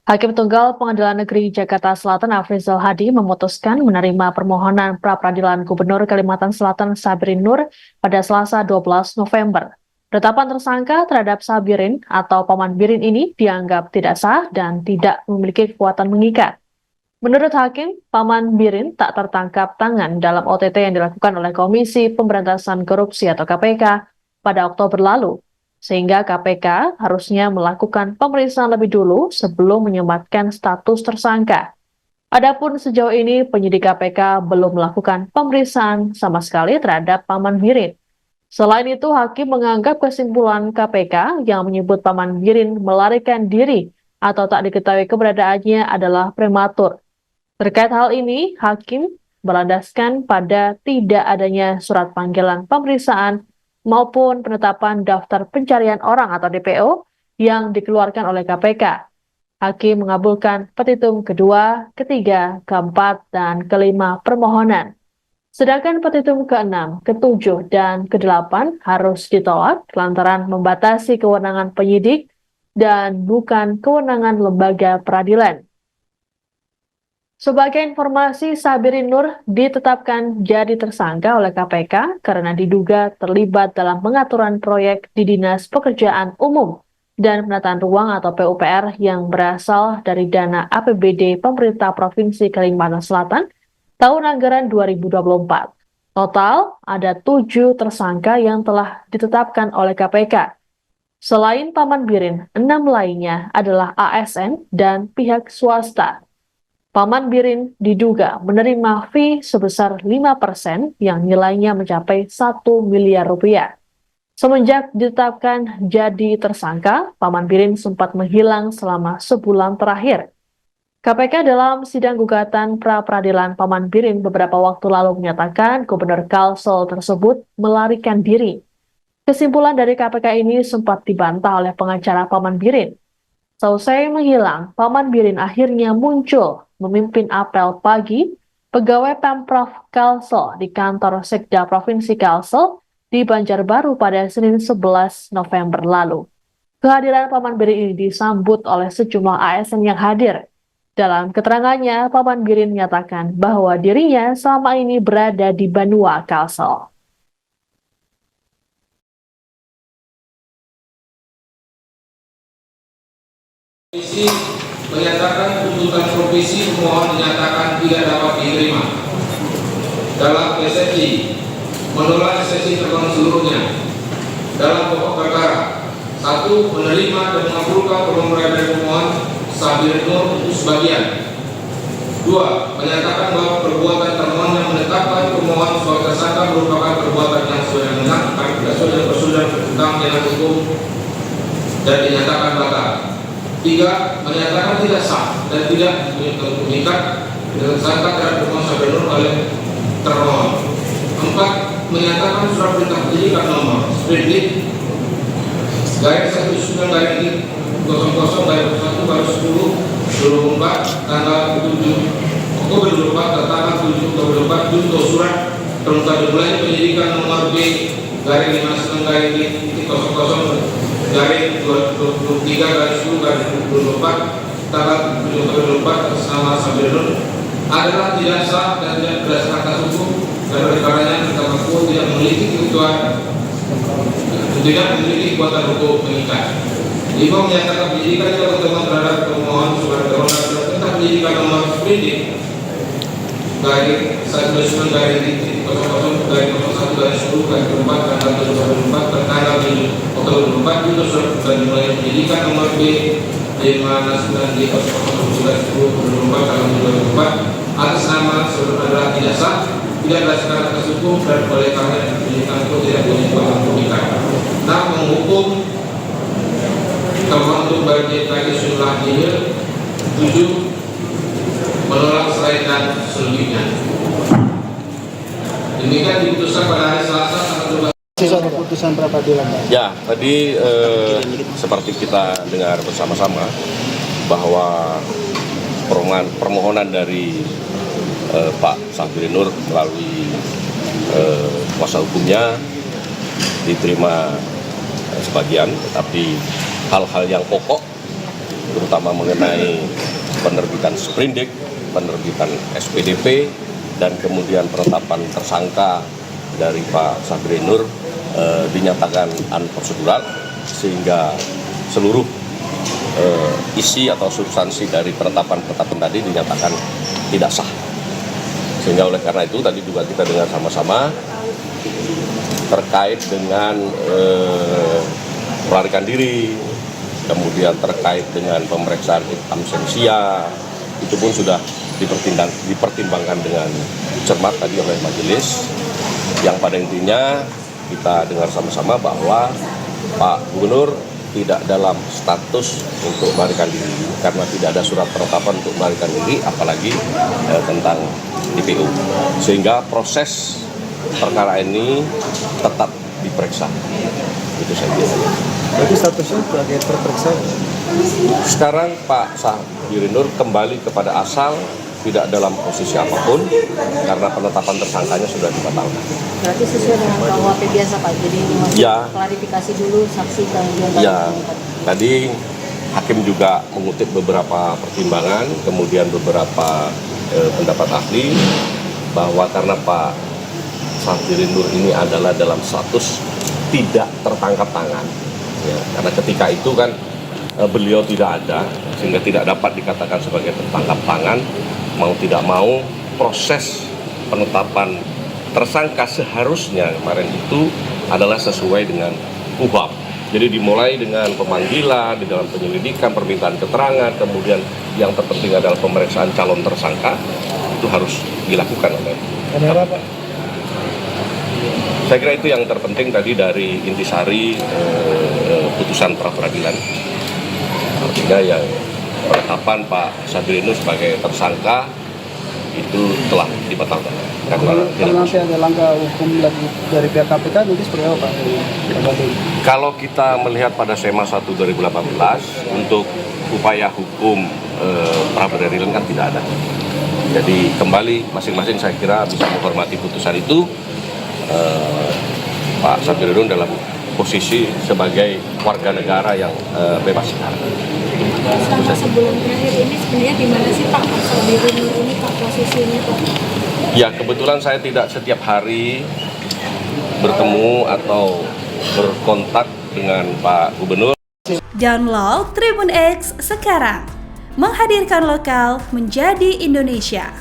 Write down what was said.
Hakim Tunggal Pengadilan Negeri Jakarta Selatan Afrizal Hadi memutuskan menerima permohonan pra-peradilan Gubernur Kalimantan Selatan Sabirin Nur pada Selasa 12 November. Penetapan tersangka terhadap Sabirin atau Paman Birin ini dianggap tidak sah dan tidak memiliki kekuatan mengikat. Menurut Hakim, Paman Birin tak tertangkap tangan dalam OTT yang dilakukan oleh Komisi Pemberantasan Korupsi atau KPK pada Oktober lalu, sehingga KPK harusnya melakukan pemeriksaan lebih dulu sebelum menyematkan status tersangka. Adapun sejauh ini penyidik KPK belum melakukan pemeriksaan sama sekali terhadap Paman Birin. Selain itu, Hakim menganggap kesimpulan KPK yang menyebut Paman Birin melarikan diri atau tak diketahui keberadaannya adalah prematur. Terkait hal ini, Hakim berlandaskan pada tidak adanya surat panggilan pemeriksaan maupun penetapan daftar pencarian orang atau DPO yang dikeluarkan oleh KPK. Hakim mengabulkan petitum kedua, ketiga, keempat, dan kelima permohonan. Sedangkan petitum ke-6, ke-7, dan ke-8 harus ditolak lantaran membatasi kewenangan penyidik dan bukan kewenangan lembaga peradilan. Sebagai informasi, Sabirin Nur ditetapkan jadi tersangka oleh KPK karena diduga terlibat dalam pengaturan proyek di Dinas Pekerjaan Umum dan Penataan Ruang atau PUPR yang berasal dari dana APBD pemerintah Provinsi Kalimantan Selatan tahun anggaran 2024. Total ada 7 tersangka yang telah ditetapkan oleh KPK. Selain Paman Birin, 6 lainnya adalah ASN dan pihak swasta. Paman Birin diduga menerima fee sebesar 5% yang nilainya mencapai 1 miliar rupiah. Semenjak ditetapkan jadi tersangka, Paman Birin sempat menghilang selama sebulan terakhir. KPK dalam sidang gugatan pra-peradilan Paman Birin beberapa waktu lalu menyatakan Gubernur Kalsel tersebut melarikan diri. Kesimpulan dari KPK ini sempat dibantah oleh pengacara Paman Birin. Selesai menghilang, Paman Birin akhirnya muncul memimpin apel pagi pegawai Pemprov Kalsel di kantor Sekda Provinsi Kalsel di Banjarbaru pada Senin 11 November lalu. Kehadiran Paman Birin ini disambut oleh sejumlah ASN yang hadir. Dalam keterangannya, Paman Birin menyatakan bahwa dirinya selama ini berada di Banua Kalsel. Komisi menyatakan tuntutan provisi pemohon dinyatakan tidak dapat diterima. Dalam eksepsi, menolak eksepsi terkait seluruhnya. Dalam pokok perkara, 1. Menerima dan mengabulkan permohonan pemohon Sabirin Nur untuk sebagian. 2. Menyatakan bahwa perbuatan termohon yang menetapkan pemohon sebagai tersangka merupakan perbuatan yang sesuai dengan tentang dengan hukum dan dinyatakan batal. 3. Menyatakan tidak sah dan tidak mengikat tersangka terhadap pemohon Sabirin Nur oleh termohon. 4. Menyatakan surat perintah penyidikan nomor Sprindik garis 19 garis 00 garis 1 garis 10 24 tanggal 7 Oktober 2024 tanggal 7 Oktober 2024 junto surat perintah dimulai penyidikan nomor B garis 59 garis 00 garis 23 garis 10 garis 24 tanggal 7 Oktober 2024 atas nama Sabirin Nur adalah tidak sah dan tidak berdasarkan atas hukum dan oleh karenanya terdakwa tidak memiliki kebutuhan tidak memiliki kekuatan hukum mengikat. 5. Menyatakan penyidikan yang bertemuan terhadap pemohon surat permohonan tentang penyidikan nomor Sprindik garis 19 garis 00 garis 01 garis 10 garis 4 tanggal 7 tertanggal 7 Oktober 2024 junto surat dan dimulai penyidikan nomor B 59 di 00 garis 10 2024 tanggal 2024 atas nama saudara adalah tidak sah, tidak berdasarkan atas hukum dan oleh karena penyidikan itu tidak punya kekuatan mengikat. Nah, menghukum termohon untuk bagian lagi jumlah nihil. 7. Menolak selain dan selebihnya. Demikian diputuskan pada hari Selasa tanggal 12. Keputusan pra-peradilan. Ya, tadi seperti kita dengar bersama-sama bahwa permohonan dari Pak Sabirin Nur melalui kuasa hukumnya diterima sebagian, tetapi hal-hal yang pokok terutama mengenai penerbitan sprindik, penerbitan SPDP, dan kemudian penetapan tersangka dari Pak Sabri Nur dinyatakan unprocedural, sehingga seluruh isi atau substansi dari penetapan tadi dinyatakan tidak sah. Sehingga oleh karena itu tadi juga kita dengar sama-sama terkait dengan melarikan diri, kemudian terkait dengan pemeriksaan absensia, itu pun sudah dipertimbangkan dengan cermat tadi oleh majelis, yang pada intinya kita dengar sama-sama bahwa Pak Gubernur tidak dalam status untuk melarikan diri karena tidak ada surat penetapan untuk melarikan diri, apalagi tentang DPO, sehingga proses perkara ini tetap diperiksa. Itu saya kira. Berarti statusnya sebagai terperiksa? Sekarang Pak Sabri Nur kembali kepada asal, tidak dalam posisi apapun karena penetapan tersangkanya sudah dibatalkan. Berarti sesuai dengan KUHP biasa Pak, jadi masih Ya. klarifikasi dulu saksi kemudian Ya, tadi hakim juga mengutip beberapa pertimbangan, kemudian beberapa pendapat ahli, bahwa karena Pak Sabri Nur ini adalah dalam status tidak tertangkap tangan, ya, karena ketika itu kan beliau tidak ada, sehingga tidak dapat dikatakan sebagai tertangkap tangan. Mau tidak mau, proses penetapan tersangka seharusnya kemarin itu adalah sesuai dengan KUHP. Jadi dimulai dengan pemanggilan, di dalam penyelidikan, permintaan keterangan, kemudian yang terpenting adalah pemeriksaan calon tersangka, itu harus dilakukan oleh. Kenapa Pak? Saya kira itu yang terpenting tadi dari intisari putusan pra-peradilan. Artinya yang penetapan Pak Sabri Nur sebagai tersangka itu telah dibatalkan. Kalau nanti ada langkah hukum lagi dari pihak KPK, nanti seperti apa Pak? Kalau kita melihat pada SEMA 1 2018, untuk upaya hukum pra-peradilan kan tidak ada. Jadi kembali masing-masing saya kira bisa menghormati putusan itu. Pak Sabri Nur dalam posisi sebagai warga negara yang bebas. selama sebelum terakhir ini sebenarnya di mana sih Pak Sabri Nur ini Pak posisinya Pak? Ya, kebetulan saya tidak setiap hari bertemu atau berkontak dengan Pak Gubernur. Download Tribun X sekarang, menghadirkan lokal menjadi Indonesia.